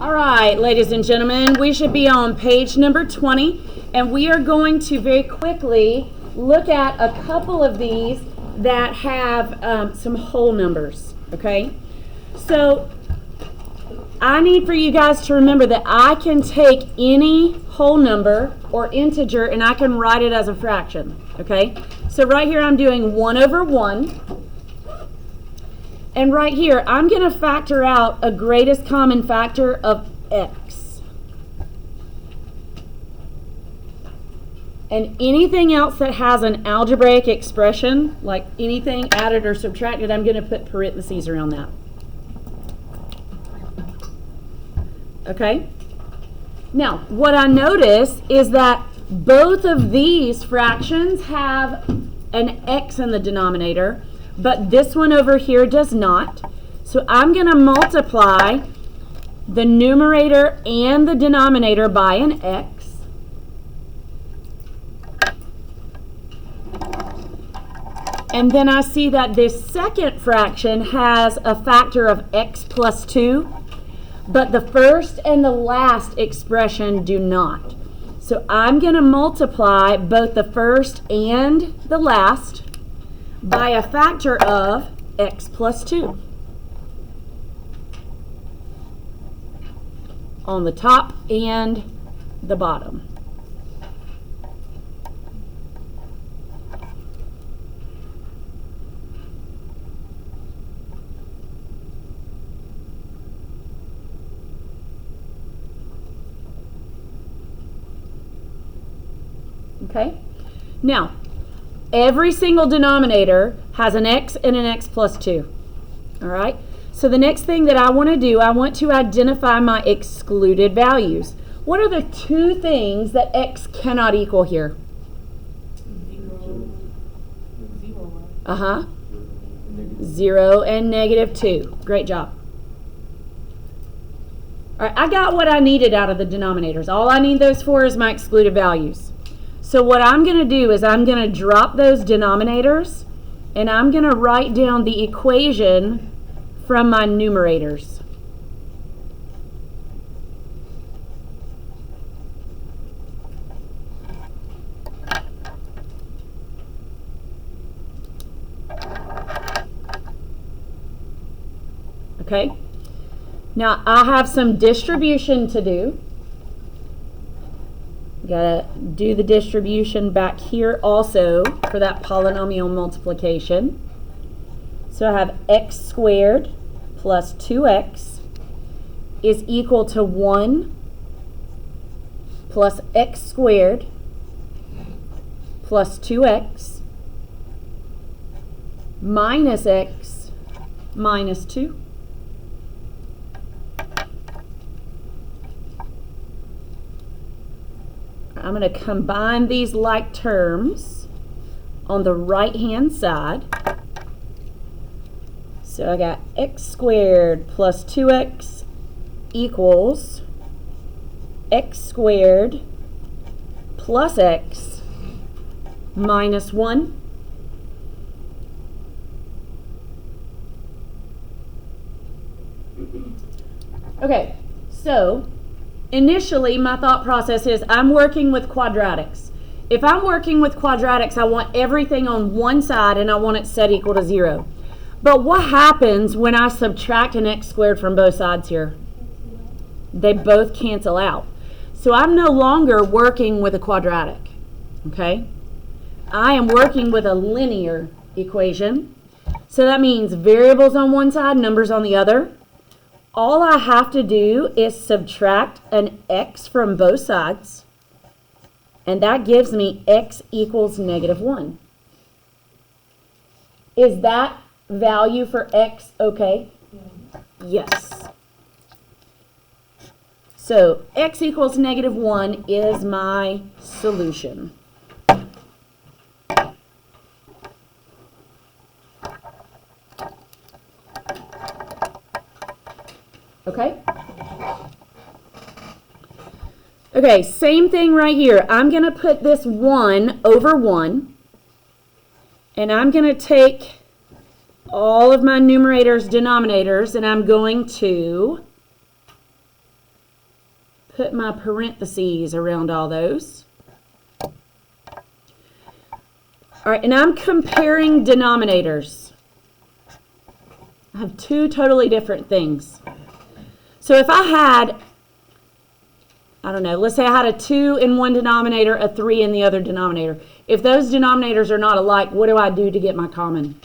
All right, ladies and gentlemen, we should be on page number 20, and we are going to very quickly look at a couple of these that have some whole numbers, okay? So I need for you guys to remember that I can take any whole number or integer and I can write it as a fraction, okay? So right here I'm doing 1 over 1. And right here, I'm going to factor out a greatest common factor of x. And anything else that has an algebraic expression, like anything added or subtracted, I'm going to put parentheses around that. Okay? Now, what I notice is that both of these fractions have an x in the denominator, but this one over here does not. So I'm going to multiply the numerator and the denominator by an x. And then I see that this second fraction has a factor of x plus 2, but the first and the last expression do not. So I'm going to multiply both the first and the last by a factor of x plus 2 on the top and the bottom. Okay? Now, every single denominator has an x and an x plus 2. All right? So the next thing that I want to do, I want to identify my excluded values. What are the two things that x cannot equal here? 0. 0 and negative 2. Great job. All right, I got what I needed out of the denominators. All I need those for is my excluded values. So what I'm going to do is I'm going to drop those denominators and I'm going to write down the equation from my numerators. Okay? Now I have some distribution to do. Gotta do the distribution back here also for that polynomial multiplication. So I have x squared plus 2x is equal to 1 plus x squared plus 2x minus x minus 2. I'm going to combine these like terms on the right-hand side. So I got x squared plus 2x equals x squared plus x minus 1. Okay, so initially, my thought process is I'm working with quadratics. If I'm working with quadratics, I want everything on one side and I want it set equal to 0. But what happens when I subtract an x squared from both sides here? They both cancel out. So I'm no longer working with a quadratic, okay? I am working with a linear equation. So that means variables on one side, numbers on the other. All I have to do is subtract an x from both sides, and that gives me x equals negative 1. Is that value for x okay? Yes. So x equals negative 1 is my solution. Okay? Okay, same thing right here. I'm going to put this 1 over 1, and I'm going to take all of my numerators, denominators, and I'm going to put my parentheses around all those. All right, and I'm comparing denominators. I have two totally different things. So if I had, I don't know, let's say I had a 2 in one denominator, a 3 in the other denominator. If those denominators are not alike, what do I do to get my common?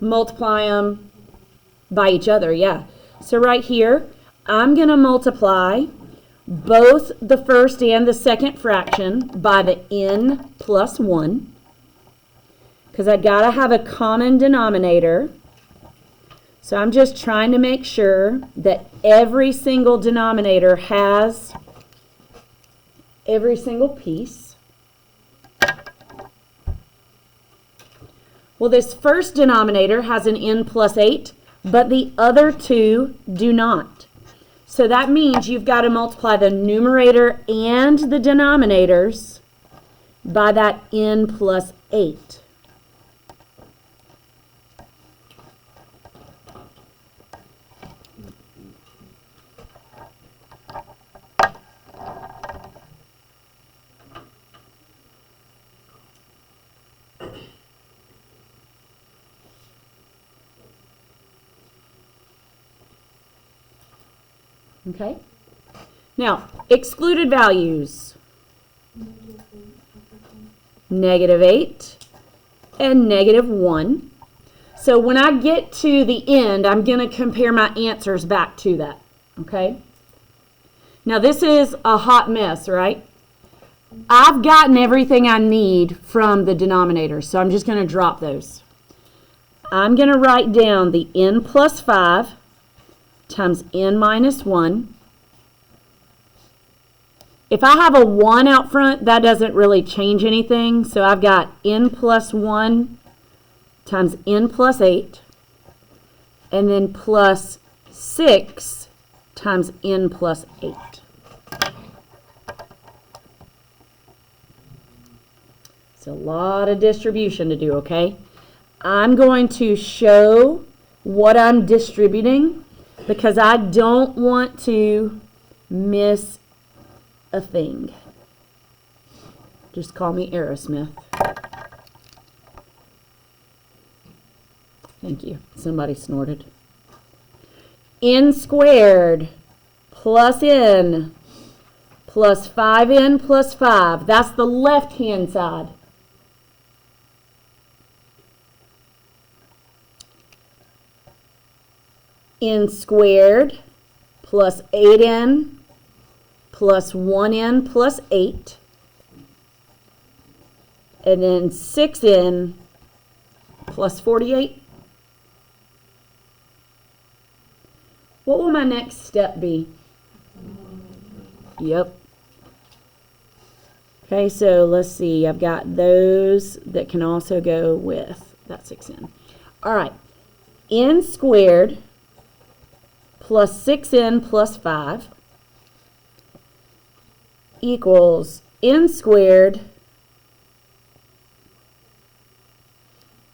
Multiply them by each other, yeah. So right here, I'm going to multiply both the first and the second fraction by the n plus 1, because I got to have a common denominator. So I'm just trying to make sure that every single denominator has every single piece. Well, this first denominator has an n plus 8, but the other two do not. So that means you've got to multiply the numerator and the denominators by that n plus 8. Okay. Now, excluded values. -8 and -1. So when I get to the end, I'm going to compare my answers back to that. Okay. Now this is a hot mess, right? I've gotten everything I need from the denominator, so I'm just going to drop those. I'm going to write down the n plus 5 times n minus 1. If I have a 1 out front, that doesn't really change anything. So I've got n plus 1 times n plus 8, and then plus 6 times n plus 8. It's a lot of distribution to do, okay? I'm going to show what I'm distributing, because I don't want to miss a thing. Just call me Aerosmith. Thank you. Somebody snorted. N squared plus n plus 5n plus 5. That's the left-hand side. N squared plus 8n plus 1n plus 8, and then 6n plus 48. What will my next step be? Yep. Okay, so let's see. I've got those that can also go with that 6n. All right. N squared plus 6n plus 5 equals n squared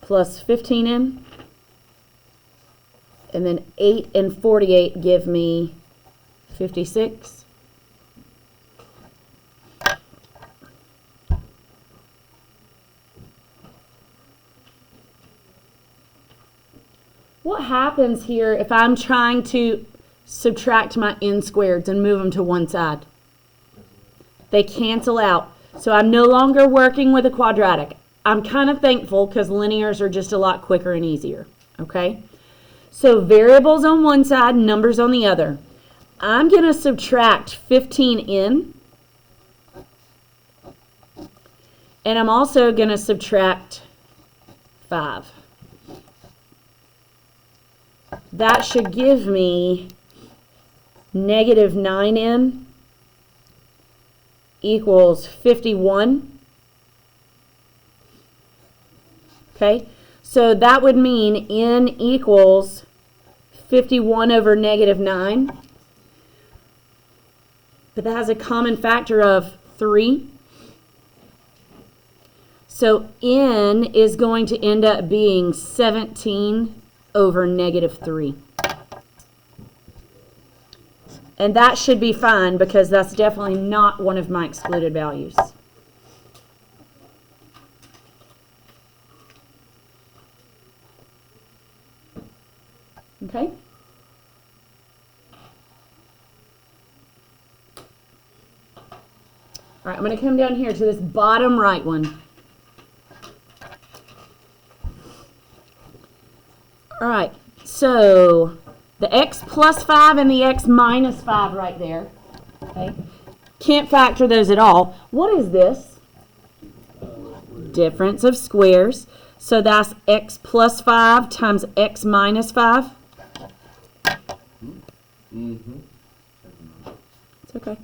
plus 15n, and then 8 and 48 give me 56. What happens here if I'm trying to subtract my n squareds and move them to one side? They cancel out. So I'm no longer working with a quadratic. I'm kind of thankful because linears are just a lot quicker and easier. Okay? So variables on one side, numbers on the other. I'm going to subtract 15n. And I'm also going to subtract 5. That should give me negative 9n equals 51. Okay, so that would mean n equals 51 over negative 9. But that has a common factor of 3. So n is going to end up being 17 over negative 3. And that should be fine because that's definitely not one of my excluded values. Okay? All right, I'm going to come down here to this bottom right one. All right, so the x plus 5 and the x minus 5 right there. Okay, can't factor those at all. What is this? Difference of squares. So that's x plus 5 times x minus 5. It's okay.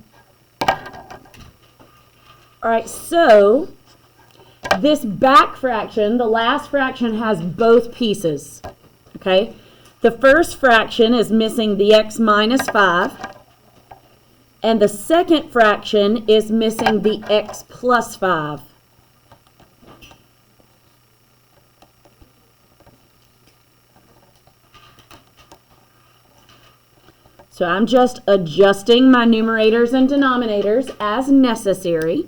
All right, so this back fraction, the last fraction, has both pieces. Okay, the first fraction is missing the x minus 5, and the second fraction is missing the x plus 5. So I'm just adjusting my numerators and denominators as necessary.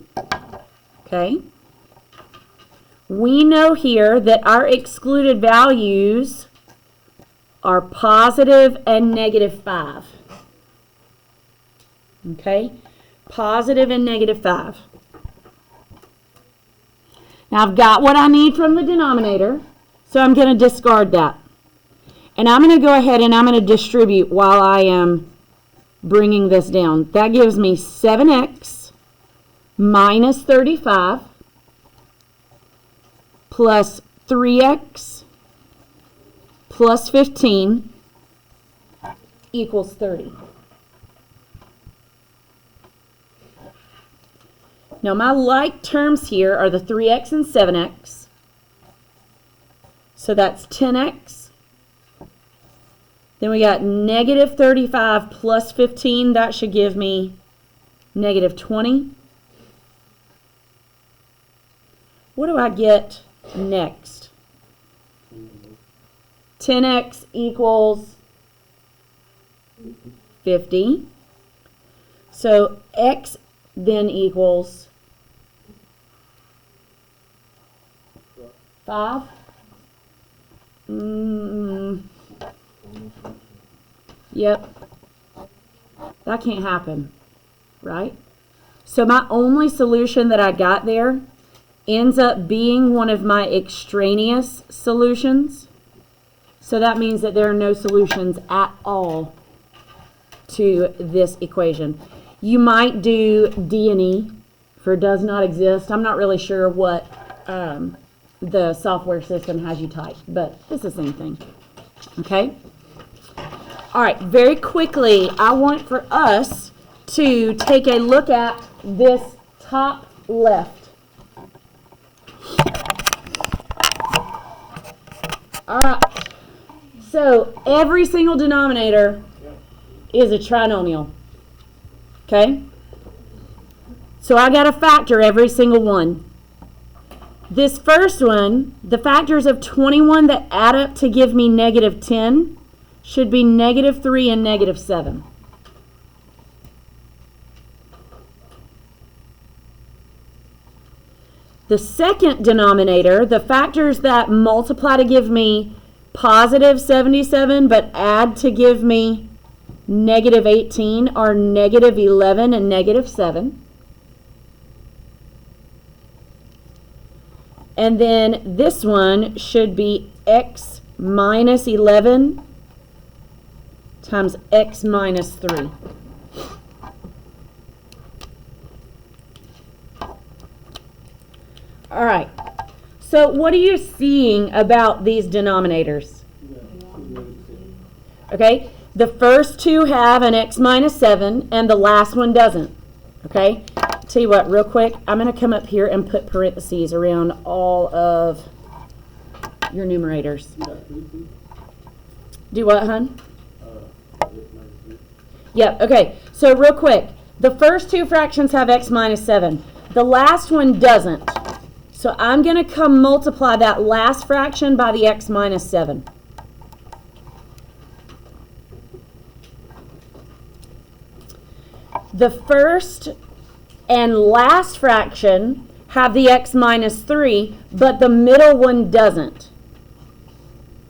Okay. We know here that our excluded values are positive and negative 5. Okay. Positive and negative 5. Now I've got what I need from the denominator, so I'm going to discard that. And I'm going to go ahead and I'm going to distribute while I am bringing this down. That gives me 7x minus 35 plus 3x plus 15 equals 30. Now my like terms here are the 3x and 7x. So that's 10x. Then we got negative 35 plus 15. That should give me negative 20. What do I get next? 10x equals 50. So x then equals 5. Yep. That can't happen, right? So my only solution that I got there ends up being one of my extraneous solutions. So that means that there are no solutions at all to this equation. You might do D and E for does not exist. I'm not really sure what the software system has you type, but it's the same thing. Okay? All right, very quickly, I want for us to take a look at this top left. All right, so every single denominator is a trinomial, okay? So I got to factor every single one. This first one, the factors of 21 that add up to give me negative 10 should be negative 3 and negative 7. The second denominator, the factors that multiply to give me positive 77 but add to give me negative 18 are negative 11 and negative 7. And then this one should be x minus 11 times x minus 3. All right. So what are you seeing about these denominators? Okay. The first two have an x minus 7 and the last one doesn't. Okay. Tell you what, real quick, I'm going to come up here and put parentheses around all of your numerators. Do what, hon? Yep, okay. So real quick, the first two fractions have x minus 7. The last one doesn't. So I'm going to come multiply that last fraction by the x minus 7. The first and last fraction have the x minus 3, but the middle one doesn't.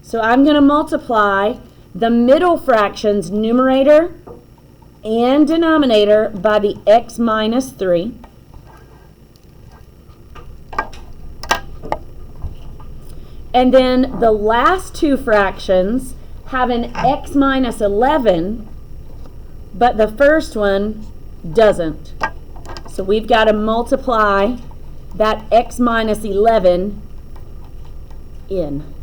So I'm going to multiply the middle fraction's numerator and denominator by the x minus 3. And then the last two fractions have an x minus 11, but the first one doesn't. So we've got to multiply that x minus 11 in.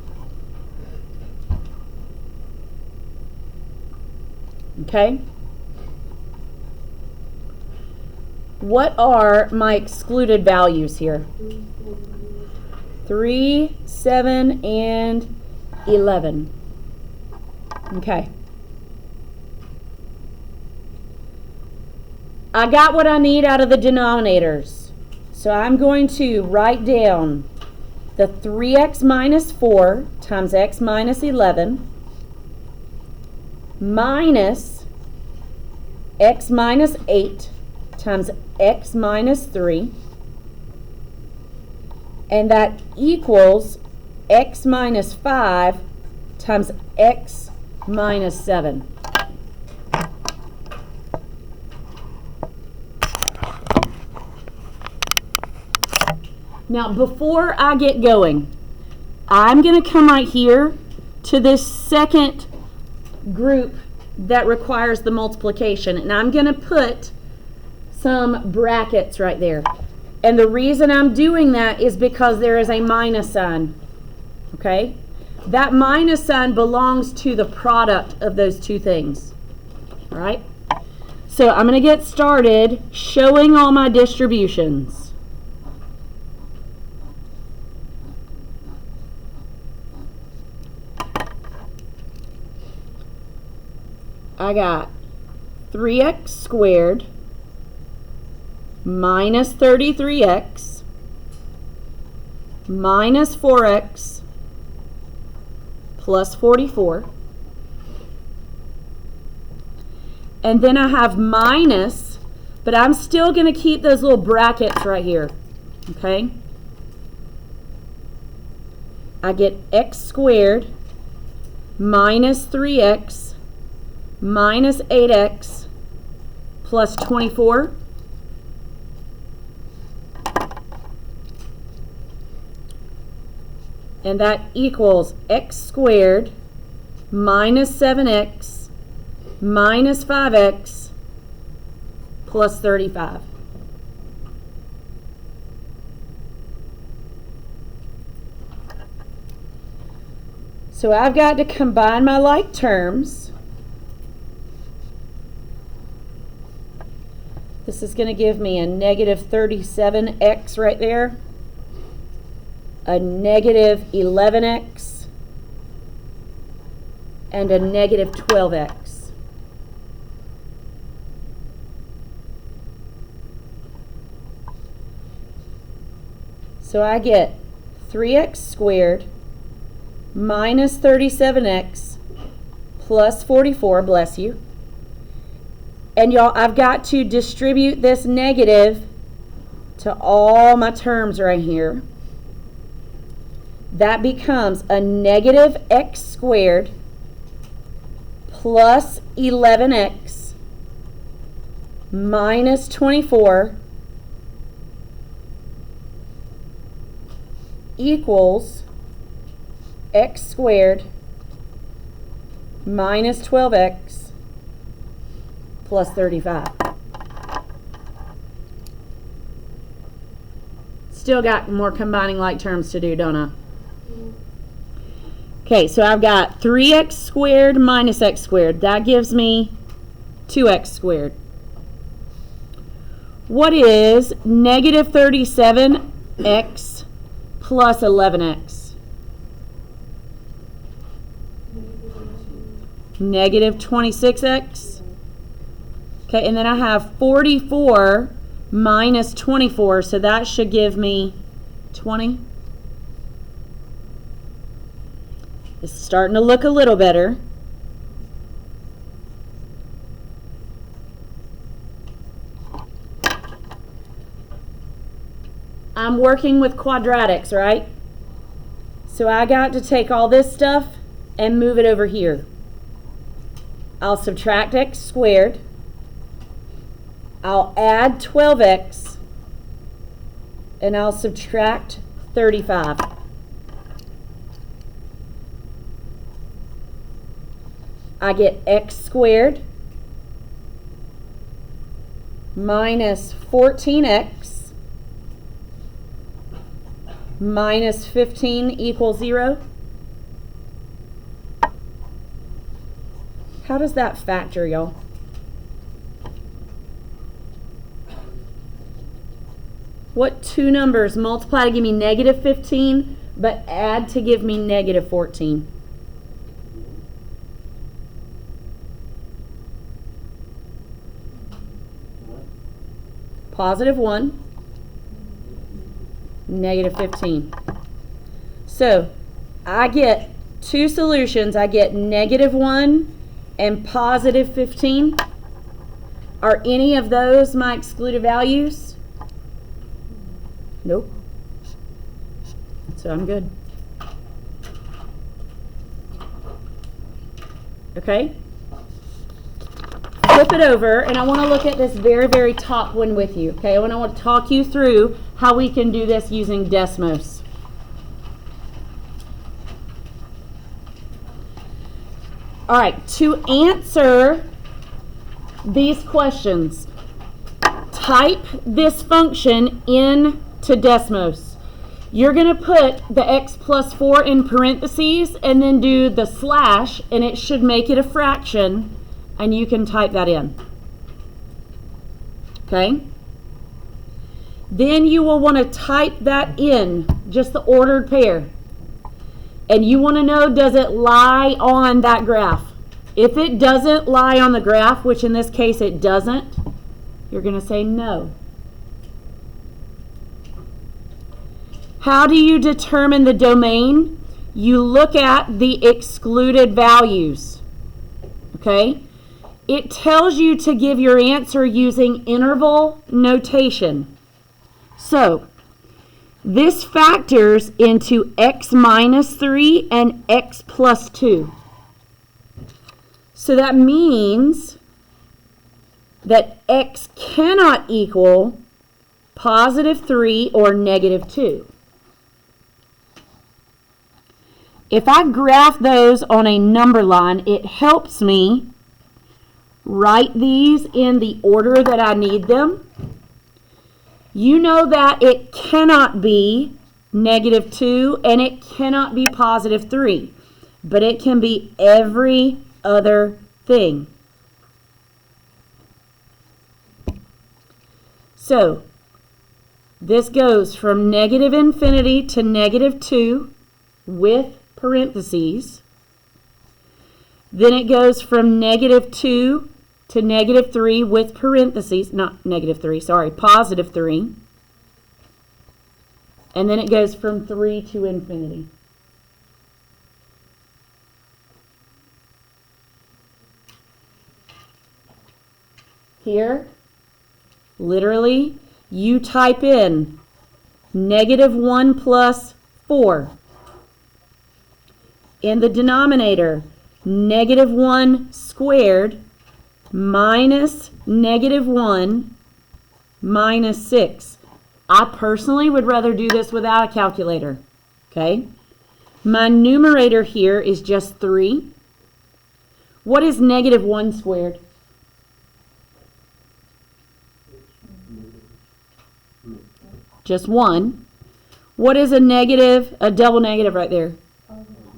Okay? What are my excluded values here? 3, 7, and 11. Okay. I got what I need out of the denominators. So I'm going to write down the 3x minus 4 times x minus 11 minus x minus 8 times x minus 3, and that equals x minus 5 times x minus 7. Now, before I get going, I'm going to come right here to this second group that requires the multiplication, and I'm going to put some brackets right there. And the reason I'm doing that is because there is a minus sign. Okay? That minus sign belongs to the product of those two things. All right? So I'm going to get started showing all my distributions. I got 3x squared minus 33x minus 4x plus 44. And then I have minus, but I'm still going to keep those little brackets right here. Okay? I get x squared minus 3x minus 8x plus 24. And that equals x squared minus 7x minus 5x plus 35. So I've got to combine my like terms. This is going to give me a negative 37x right there, a negative 11x, and a negative 12x. So I get 3x squared minus 37x plus 44, bless you. And y'all, I've got to distribute this negative to all my terms right here. That becomes a negative x squared plus 11x minus 24 equals x squared minus 12x plus 35. Still got more combining like terms to do, don't I? Okay, so I've got 3x squared minus x squared. That gives me 2x squared. What is negative 37x plus 11x? Negative 26x. Okay, and then I have 44 minus 24, so that should give me 20. It's starting to look a little better. I'm working with quadratics, right? So I got to take all this stuff and move it over here. I'll subtract x squared. I'll add 12x. And I'll subtract 35. I get x squared minus 14x minus 15 equals 0. How does that factor, y'all? What two numbers multiply to give me negative 15 but add to give me negative 14? Positive 1, negative 15. So I get two solutions. I get negative 1 and positive 15. Are any of those my excluded values? Nope. So I'm good. Okay? Flip it over, and I want to look at this very, very top one with you. Okay, I want to talk you through how we can do this using Desmos. All right, to answer these questions, type this function into Desmos. You're going to put the x plus 4 in parentheses and then do the slash, and it should make it a fraction. And you can type that in. Okay? Then you will want to type that in, just the ordered pair. And you want to know, does it lie on that graph? If it doesn't lie on the graph, which in this case it doesn't, you're going to say no. How do you determine the domain? You look at the excluded values. Okay? It tells you to give your answer using interval notation. So, this factors into x minus 3 and x plus 2. So that means that x cannot equal positive 3 or negative 2. If I graph those on a number line, it helps me write these in the order that I need them. You know that it cannot be negative 2 and it cannot be positive 3, but it can be every other thing. So this goes from negative infinity to negative 2 with parentheses. Then it goes from negative 2 to negative 3 with parentheses, not negative 3, sorry, positive 3. And then it goes from 3 to infinity. Here, literally, you type in negative 1 plus 4. In the denominator, negative 1 squared minus negative 1 minus 6. I personally would rather do this without a calculator. Okay? My numerator here is just 3. What is negative 1 squared? Just 1. What is a negative, a double negative right there?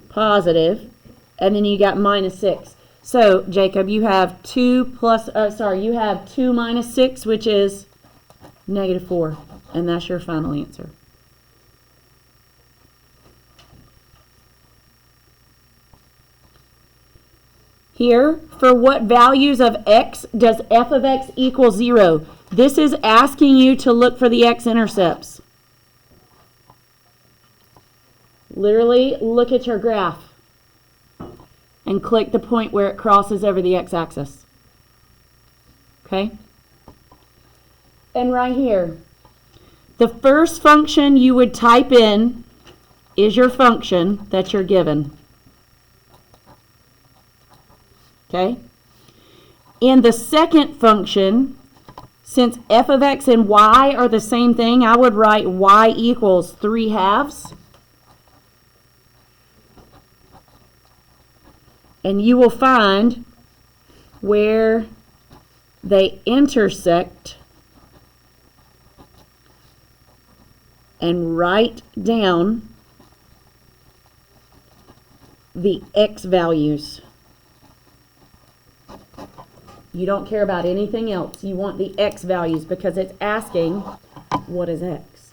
Positive. And then you got minus 6. So, Jacob, you have 2 minus 6, which is negative 4. And that's your final answer. Here, for what values of x does f of x equal 0? This is asking you to look for the x-intercepts. Literally, look at your graph and click the point where it crosses over the x-axis. Okay? And right here, The first function you would type in is your function that you're given. Okay? In the second function, since f of x and y are the same thing, I would write y equals 3/2. And you will find where they intersect and write down the x values. You don't care about anything else. You want the x values because it's asking, what is x?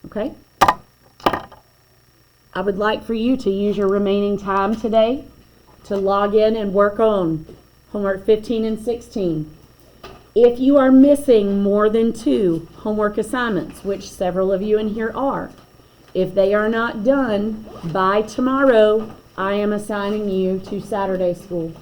Okay? I would like for you to use your remaining time today to log in and work on homework 15 and 16. If you are missing more than 2 homework assignments, which several of you in here are, if they are not done by tomorrow, I am assigning you to Saturday school.